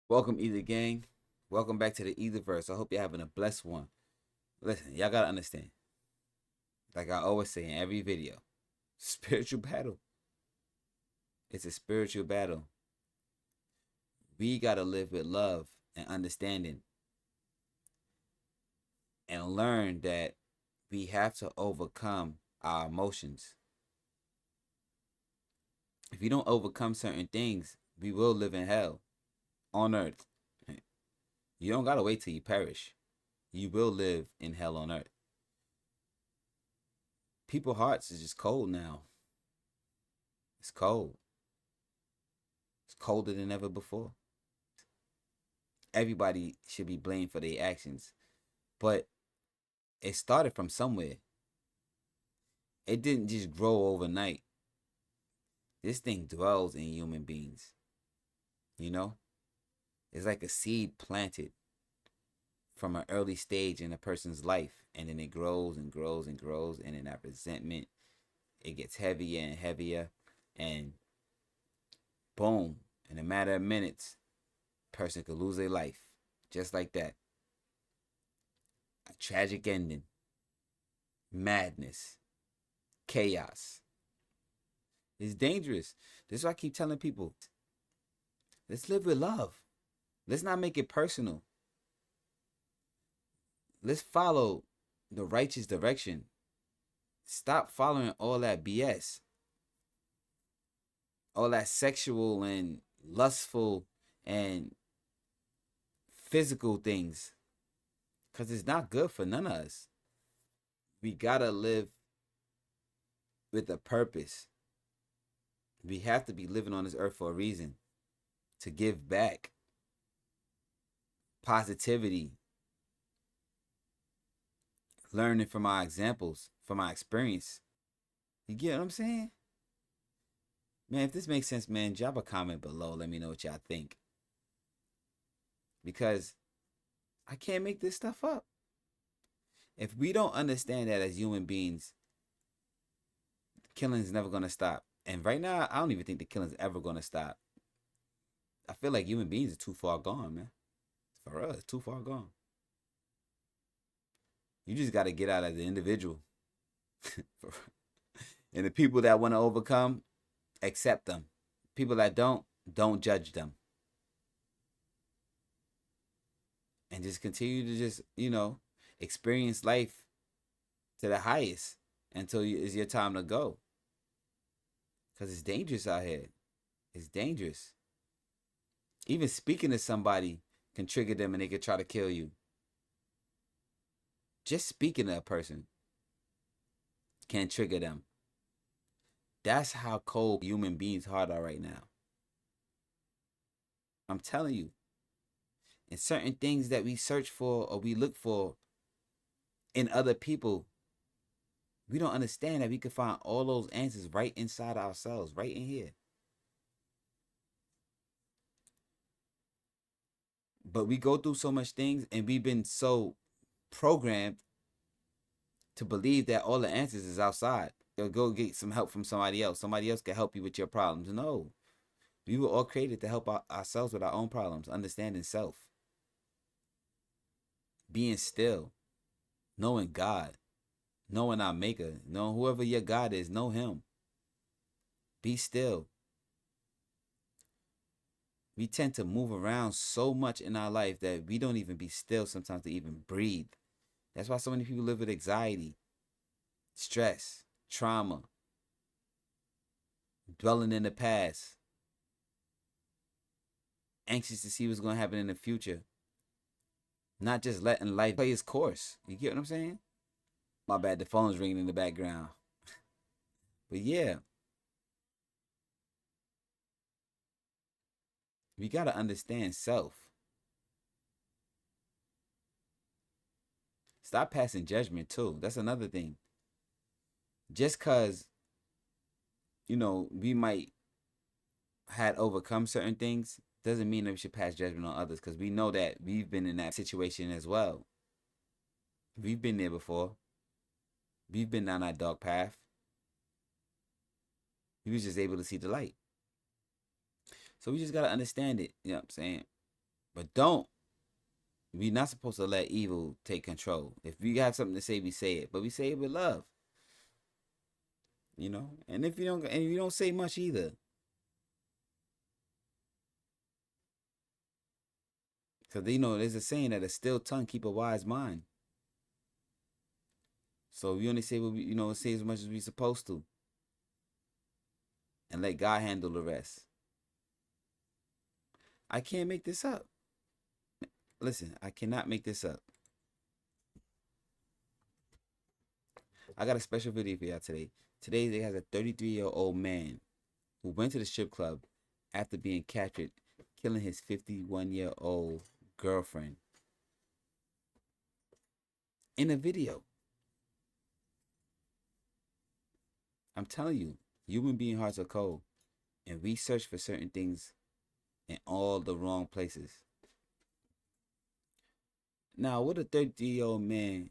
Welcome, Ether Gang. Welcome back to the Etherverse. I hope you're having a blessed one. Listen, y'all gotta understand, like I always say in every video, spiritual battle. It's a spiritual battle. We gotta live with love and understanding and learn that we have to overcome our emotions. If you don't overcome certain things, we will live in hell on earth. You don't gotta wait till you perish. You will live in hell on earth. People's hearts is just cold now. It's cold. It's colder than ever before. Everybody should be blamed for their actions, but it started from somewhere. It didn't just grow overnight. This thing dwells in human beings. You know, it's like a seed planted from an early stage in a person's life, and then it grows and grows and grows, and then that resentment, it gets heavier and heavier, and boom, in a matter of minutes, person could lose their life just like that. A tragic ending, madness, chaos. It's dangerous. This is what I keep telling people. Let's live with love. Let's not make it personal. Let's follow the righteous direction. Stop following all that BS, all that sexual and lustful and physical things, because it's not good for none of us. We gotta live with a purpose. We have to be living on this earth for a reason, to give back positivity, learning from our examples, from our experience. You get what I'm saying? Man, if this makes sense, man, drop a comment below. Let me know what y'all think. Because I can't make this stuff up. If we don't understand that as human beings, killing is never gonna stop. And right now, I don't even think the killing's ever gonna stop. I feel like human beings are too far gone, man. For us, too far gone. You just gotta get out as an individual. And the people that want to overcome, accept them. People that don't judge them. And just continue to experience life to the highest until it's your time to go. Because it's dangerous out here. It's dangerous. Even speaking to somebody can trigger them and they can try to kill you. Just speaking to a person can trigger them. That's how cold human beings' heart are right now. I'm telling you. And certain things that we search for or we look for in other people, we don't understand that we can find all those answers right inside ourselves, right in here. But we go through so much things and we've been so programmed to believe that all the answers is outside. You'll go get some help from somebody else. Somebody else can help you with your problems. No. We were all created to help ourselves with our own problems, understanding self, being still, knowing God, knowing our maker, knowing whoever your God is, know him. Be still. We tend to move around so much in our life that we don't even be still sometimes to even breathe. That's why so many people live with anxiety, stress, trauma, dwelling in the past, anxious to see what's going to happen in the future, not just letting life play its course. You get what I'm saying? My bad, the phone's ringing in the background. But yeah, we got to understand self. Stop passing judgment too. That's another thing. Just because, we might had overcome certain things doesn't mean that we should pass judgment on others, because we know that we've been in that situation as well. We've been there before. We've been down that dark path. We was just able to see the light. So we just gotta understand it. You know what I'm saying? But don't. We're not supposed to let evil take control. If we have something to say, we say it. But we say it with love. You know? And if you don't say much either. Because there's a saying that a still tongue keep a wise mind. So we only say what we, say as much as we supposed to. And let God handle the rest. I can't make this up. Listen, I cannot make this up. I got a special video for y'all today. Today, they has a 33-year-old man who went to the strip club after being captured, killing his 51-year-old girlfriend. In a video. I'm telling you, human being hearts are cold. And we search for certain things in all the wrong places. Now, what a 33-year-old man,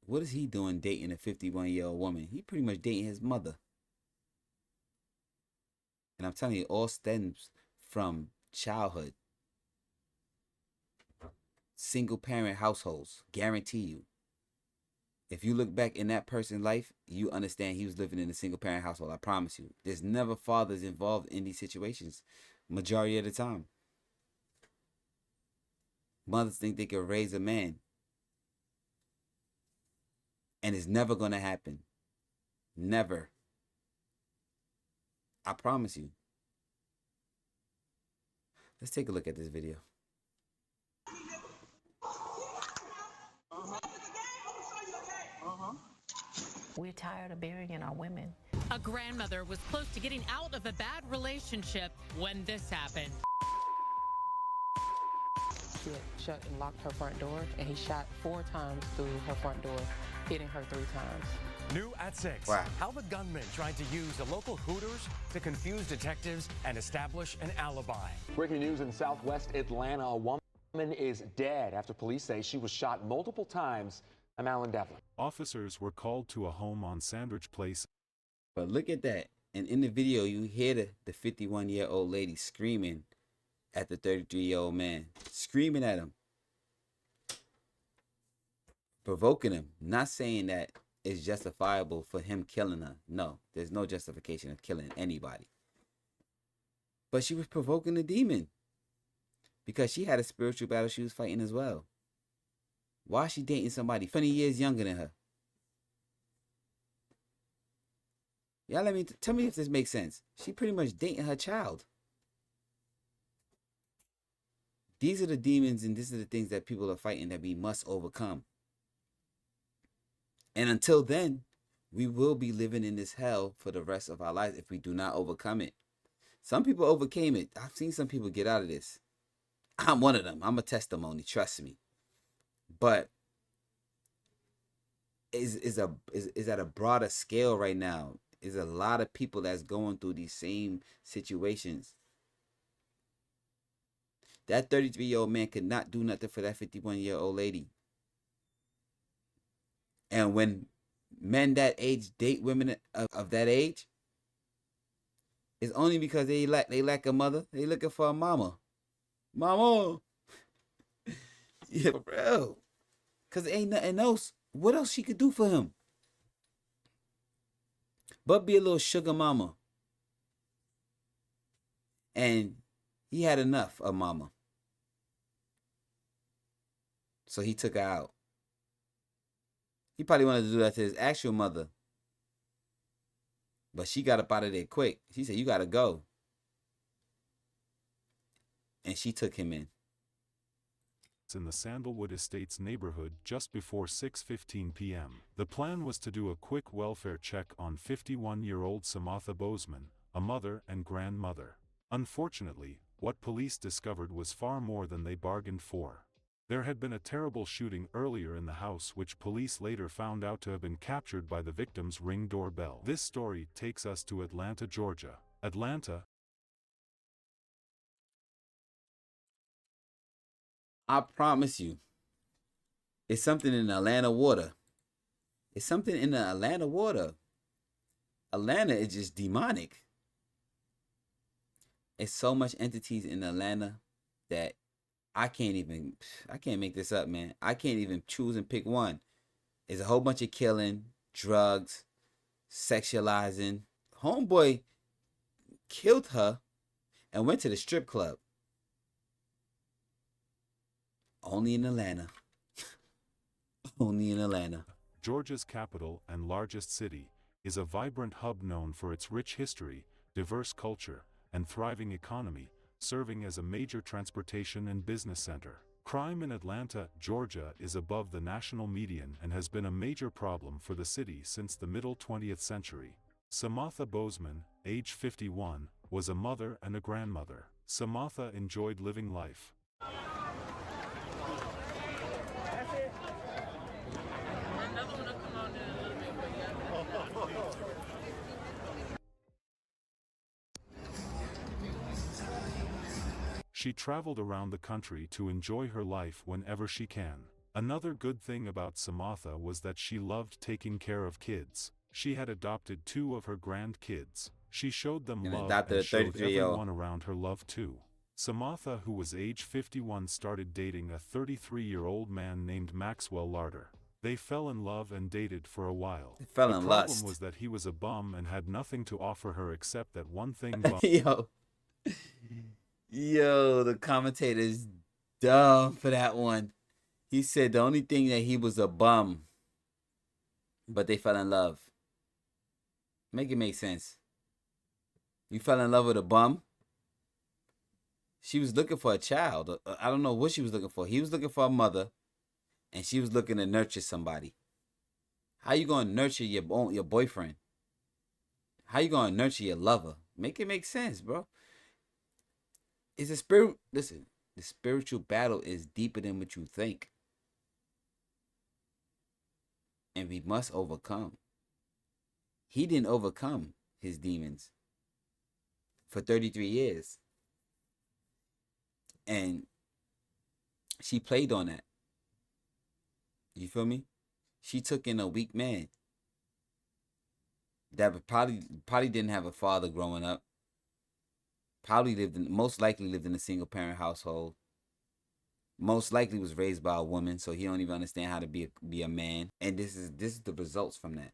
what is he doing dating a 51-year-old woman? He pretty much dating his mother. And I'm telling you, it all stems from childhood. Single parent households, guarantee you. If you look back in that person's life, you understand he was living in a single parent household. I promise you. There's never fathers involved in these situations, majority of the time. Mothers think they can raise a man. And it's never going to happen. Never. I promise you. Let's take a look at this video. We're tired of burying our women. A grandmother was close to getting out of a bad relationship when this happened. She had shut and locked her front door, and he shot 4 times through her front door, hitting her 3 times. New at 6. Wow. How the gunman tried to use a local Hooters to confuse detectives and establish an alibi. Breaking news in southwest Atlanta. A woman is dead after police say she was shot multiple times. I'm Alan Devlin. Officers were called to a home on Sandridge Place. But look at that. And in the video, you hear the 51-year-old lady screaming at the 33-year-old man. Screaming at him. Provoking him. Not saying that it's justifiable for him killing her. No, there's no justification of killing anybody. But she was provoking the demon. Because she had a spiritual battle she was fighting as well. Why is she dating somebody 20 years younger than her? Y'all tell me if this makes sense. She pretty much dating her child. These are the demons and these are the things that people are fighting that we must overcome. And until then, we will be living in this hell for the rest of our lives if we do not overcome it. Some people overcame it. I've seen some people get out of this. I'm one of them. I'm a testimony. Trust me. But is at a broader scale right now. Is a lot of people that's going through these same situations. That 33-year-old man could not do nothing for that 51-year-old lady. And when men that age date women of that age, it's only because they lack a mother. They looking for a mama. Mama. Yeah, bro. Because there ain't nothing else. What else she could do for him? But be a little sugar mama. And he had enough of mama. So he took her out. He probably wanted to do that to his actual mother. But she got up out of there quick. She said, you got to go. And she took him in. In the Sandalwood Estates neighborhood just before 6:15 p.m. The plan was to do a quick welfare check on 51-year-old Samantha Bozeman, a mother and grandmother. Unfortunately, what police discovered was far more than they bargained for. There had been a terrible shooting earlier in the house which police later found out to have been captured by the victim's Ring doorbell. This story takes us to Atlanta, Georgia. Atlanta. I promise you, it's something in the Atlanta water. It's something in the Atlanta water. Atlanta is just demonic. It's so much entities in Atlanta that I can't make this up, man. I can't even choose and pick one. It's a whole bunch of killing, drugs, sexualizing. Homeboy killed her and went to the strip club. Only in Atlanta. Only in Atlanta. Georgia's capital and largest city, is a vibrant hub known for its rich history, diverse culture, and thriving economy, serving as a major transportation and business center. Crime in Atlanta, Georgia is above the national median and has been a major problem for the city since the middle 20th century. Samantha Bozeman, age 51, was a mother and a grandmother. Samantha enjoyed living life. She traveled around the country to enjoy her life whenever she can. Another good thing about Samantha was that she loved taking care of kids. She had adopted 2 of her grandkids. She showed them love and showed everyone around her love too. Samantha, who was age 51, started dating a 33-year-old man named Maxwell Larder. They fell in love and dated for a while. The problem was that he was a bum and had nothing to offer her except that one thing. Yo, the commentator's dumb for that one. He said the only thing that he was a bum, but they fell in love. Make it make sense. You fell in love with a bum? She was looking for a child. I don't know what she was looking for. He was looking for a mother, and she was looking to nurture somebody. How you going to nurture your boyfriend? How you going to nurture your lover? Make it make sense, bro. It's a spirit. Listen, the spiritual battle is deeper than what you think. And we must overcome. He didn't overcome his demons for 33 years. And she played on that. You feel me? She took in a weak man that probably didn't have a father growing up. Most likely lived in a single parent household. Most likely was raised by a woman, so he don't even understand how to be a man. And this is the results from that.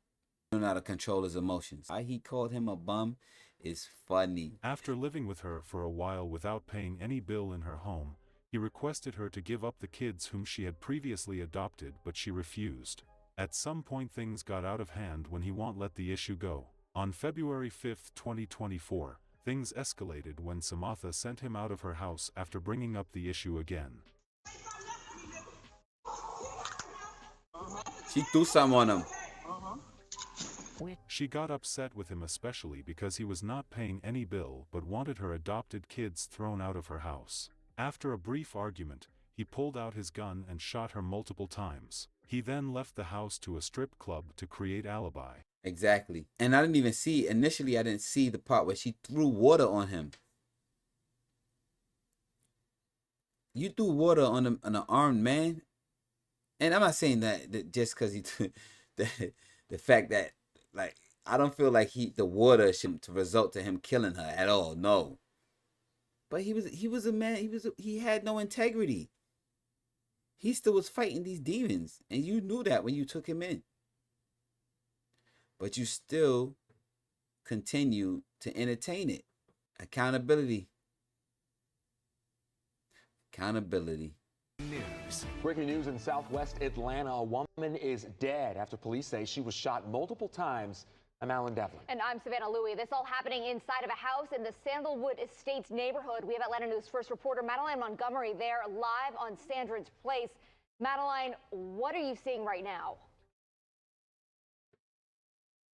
He don't know how to control his emotions. Why he called him a bum is funny. After living with her for a while without paying any bill in her home, he requested her to give up the kids whom she had previously adopted, but she refused. At some point things got out of hand when he won't let the issue go. On February 5, 2024, things escalated when Samantha sent him out of her house after bringing up the issue again. She threw something on him. She got upset with him especially because he was not paying any bill but wanted her adopted kids thrown out of her house. After a brief argument, he pulled out his gun and shot her multiple times. He then left the house to a strip club to create alibi. Exactly. And I didn't even see, initially I didn't see the part where she threw water on him. You threw water on an armed man? And I'm not saying that just because he the fact that, like, I don't feel like the water should to result to him killing her at all. No. But he was a man, he had no integrity. He still was fighting these demons, and you knew that when you took him in. But you still continue to entertain it. Accountability. Accountability. News. Breaking news in southwest Atlanta. A woman is dead after police say she was shot multiple times. I'm Alan Devlin. And I'm Savannah Louie. This all happening inside of a house in the Sandalwood Estates neighborhood. We have Atlanta News First reporter Madeline Montgomery there live on Sandridge Place. Madeline, what are you seeing right now?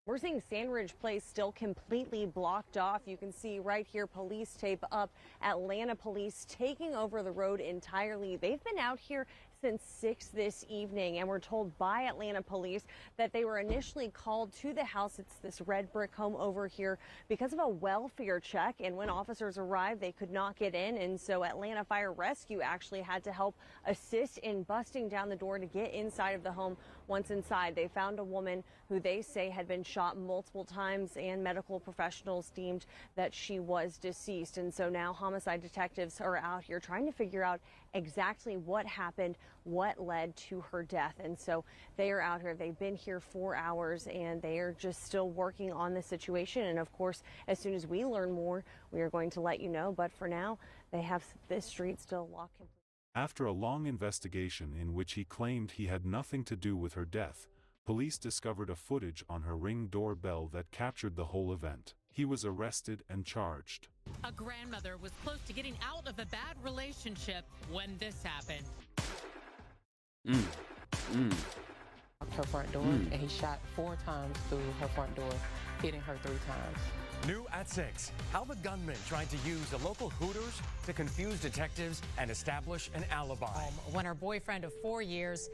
We're seeing Sandridge Place still completely blocked off. You can see right here police tape up. Atlanta police taking over the road entirely. They've been out here since 6 this evening, and we're told by Atlanta police that they were initially called to the house. It's this red brick home over here because of a welfare check, and when officers arrived, they could not get in, and so Atlanta Fire Rescue actually had to help assist in busting down the door to get inside of the home. Once inside, they found a woman who they say had been shot multiple times, and medical professionals deemed that she was deceased. And so now homicide detectives are out here trying to figure out exactly what happened, what led to her death. And so they are out here. They've been here 4 hours, and they are just still working on the situation. And of course, as soon as we learn more, we are going to let you know. But for now, they have this street still locked completely. After a long investigation in which he claimed he had nothing to do with her death, police discovered a footage on her Ring doorbell that captured the whole event. He was arrested and charged. A grandmother was close to getting out of a bad relationship when this happened. Her front door, and he shot 4 times through her front door, hitting her 3 times. New at 6, how the gunman tried to use a local Hooters to confuse detectives and establish an alibi. When her boyfriend of 4 years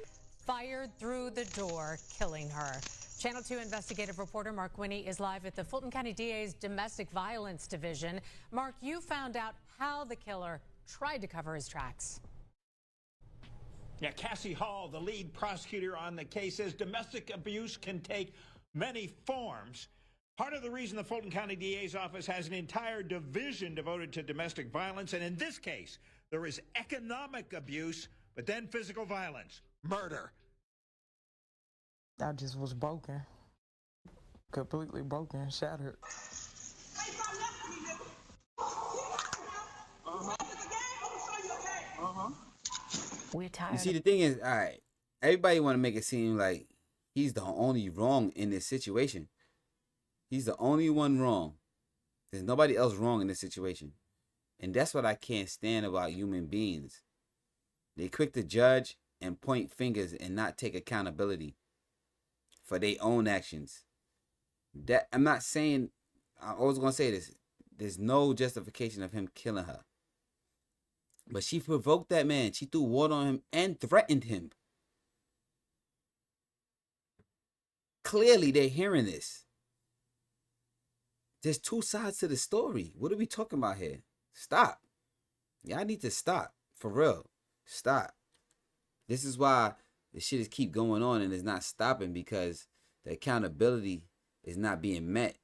fired through the door, killing her. Channel 2 investigative reporter Mark Winnie is live at the Fulton County DA's Domestic Violence Division. Mark, you found out how the killer tried to cover his tracks. Yeah, Cassie Hall, the lead prosecutor on the case, says domestic abuse can take many forms. Part of the reason the Fulton County DA's office has an entire division devoted to domestic violence, and in this case, there is economic abuse, but then physical violence, murder. I just was broken, completely broken, shattered. We're tired. You see, the thing is, all right, everybody want to make it seem like he's the only wrong in this situation. He's the only one wrong. There's nobody else wrong in this situation. And that's what I can't stand about human beings. They quick to judge and point fingers and not take accountability for their own actions. That I'm not saying, I always going to say this, there's no justification of him killing her. But she provoked that man. She threw water on him and threatened him. Clearly, they're hearing this. There's 2 sides to the story. What are we talking about here? Stop. Y'all need to stop. For real. Stop. This is why the shit is keep going on and it's not stopping, because the accountability is not being met.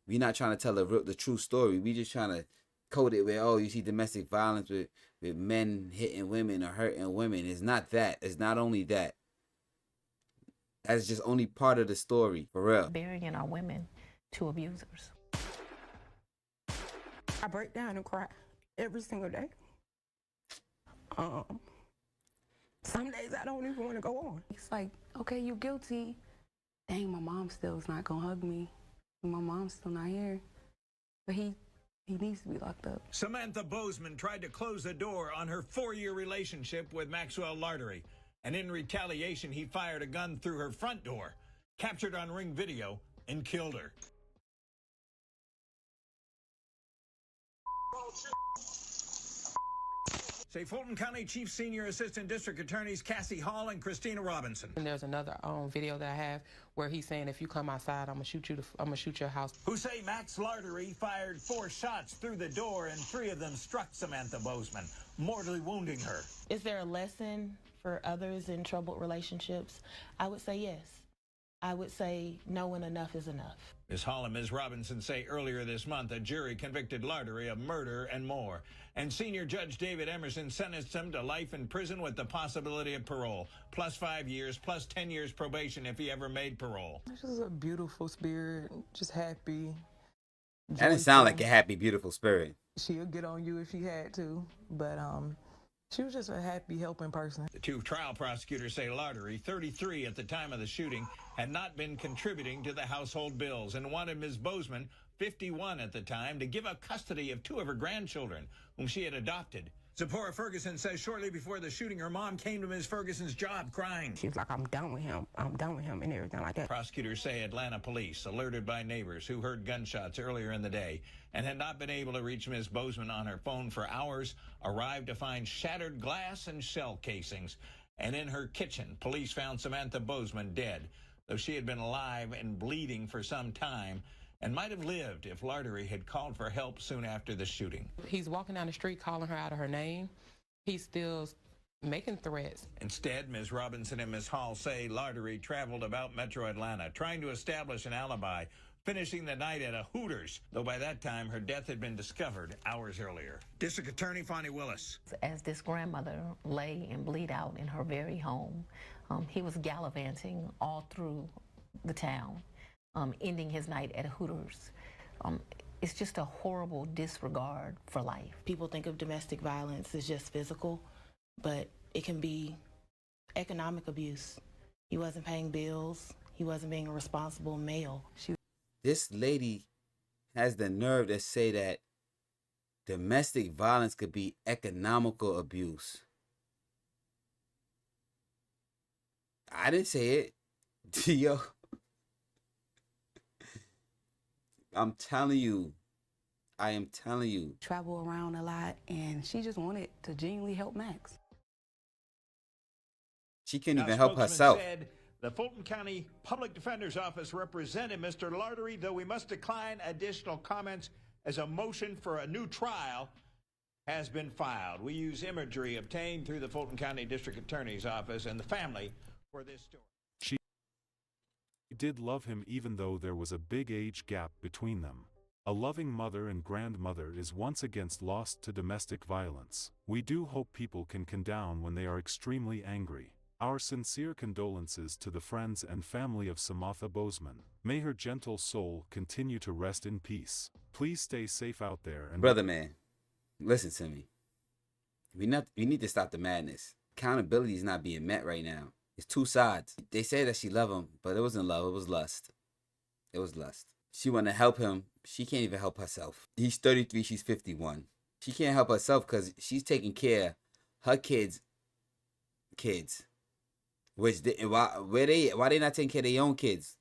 We're not trying to tell the true story. We just trying to code it where, oh, you see domestic violence with men hitting women or hurting women. It's not that. It's not only that. That's just only part of the story, for real. Burying our women to abusers. I break down and cry every single day. Some days I don't even want to go on. It's like, okay, you're guilty. Dang, my mom still is not gonna hug me. My mom's still not here. But he needs to be locked up. Samantha Bozeman tried to close the door on her 4-year relationship with Maxwell Lartery. And in retaliation, he fired a gun through her front door, captured on Ring video, and killed her. Say Fulton County Chief Senior Assistant District Attorneys Cassie Hall and Christina Robinson. And there's another video that I have where he's saying, if you come outside, I'm gonna shoot your house. Who say Max Lartery fired 4 shots through the door and 3 of them struck Samantha Bozeman, mortally wounding her. Is there a lesson for others in troubled relationships? I would say yes. I would say knowing enough is enough. Ms. Hall and Ms. Robinson say earlier this month a jury convicted Lartery of murder and more. And Senior Judge David Emerson sentenced him to life in prison with the possibility of parole, plus 5 years, plus 10 years probation if he ever made parole. It's just a beautiful spirit, just happy. That didn't sound like a happy, beautiful spirit. She'll get on you if she had to, but she was just a happy, helping person. The 2 trial prosecutors say Lartery, 33 at the time of the shooting, had not been contributing to the household bills and wanted Ms. Bozeman, 51 at the time, to give up custody of 2 of her grandchildren, whom she had adopted. Zipporah Ferguson says shortly before the shooting, her mom came to Ms. Ferguson's job crying. She was like, I'm done with him. I'm done with him and everything like that. Prosecutors say Atlanta police, alerted by neighbors who heard gunshots earlier in the day and had not been able to reach Ms. Bozeman on her phone for hours, arrived to find shattered glass and shell casings. And in her kitchen, police found Samantha Bozeman dead, though she had been alive and bleeding for some time and might have lived if Lartery had called for help soon after the shooting. He's walking down the street calling her out of her name. He's still making threats. Instead, Ms. Robinson and Ms. Hall say Lartery traveled about Metro Atlanta, trying to establish an alibi, finishing the night at a Hooters, though by that time her death had been discovered hours earlier. District Attorney Fonnie Willis. As this grandmother lay and bleed out in her very home, he was gallivanting all through the town, ending his night at a Hooters. It's just a horrible disregard for life. People think of domestic violence as just physical, but it can be economic abuse. He wasn't paying bills. He wasn't being a responsible male. This lady has the nerve to say that domestic violence could be economical abuse. I didn't say it. Yo. I'm telling you. I am telling you. Travel around a lot, and she just wanted to genuinely help Max. She couldn't even Now, help spokesman herself. Said the Fulton County Public Defender's Office represented Mr. Lartery, though we must decline additional comments as a motion for a new trial has been filed. We use imagery obtained through the Fulton County District Attorney's Office and the family for this story. She did love him even though there was a big age gap between them. A loving mother and grandmother is once again lost to domestic violence. We do hope people can calm down when they are extremely angry. Our sincere condolences to the friends and family of Samantha Bozeman. May her gentle soul continue to rest in peace. Please stay safe out there. And Brother man, listen to me. We need to stop the madness. Accountability is not being met right now. It's two sides. They say that she loved him, but it wasn't love. It was lust. It was lust. She wanted to help him. She can't even help herself. He's 33. She's 51. She can't help herself because she's taking care of her kids. Which why they not taking care of their own kids?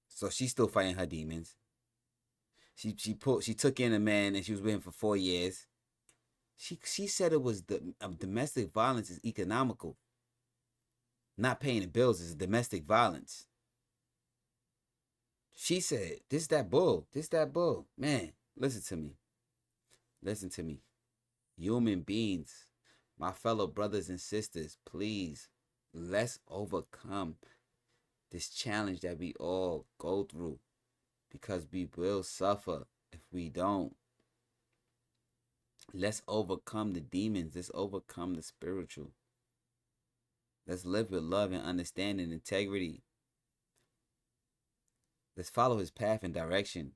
So she's still fighting her demons. She took in a man and she was with him for 4 years. She said it was domestic violence is economical. Not paying the bills is domestic violence. She said, this that bull. Man, listen to me. Listen to me. Human beings, my fellow brothers and sisters, please, let's overcome this challenge that we all go through, because we will suffer if we don't. Let's overcome the demons. Let's overcome the spiritual. Let's live with love and understanding and integrity. Let's follow his path and direction.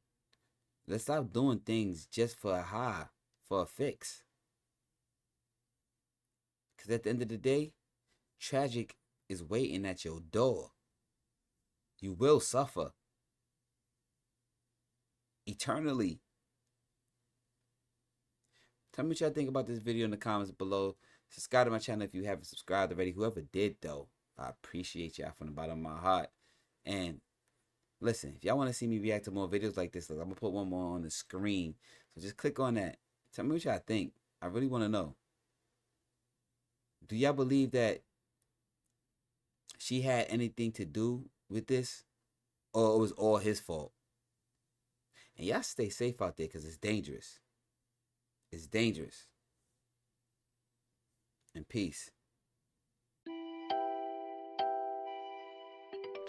Let's stop doing things just for a high, for a fix. Because at the end of the day, tragic is waiting at your door. You will suffer eternally. Tell me what y'all think about this video in the comments below. Subscribe to my channel if you haven't subscribed already. Whoever did, though, I appreciate y'all from the bottom of my heart. And listen, if y'all want to see me react to more videos like this, look, I'm going to put one more on the screen. So just click on that. Tell me what y'all think. I really want to know. Do y'all believe that she had anything to do with this? Or it was all his fault? And y'all stay safe out there because it's dangerous. It's dangerous. And peace.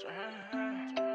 Damn.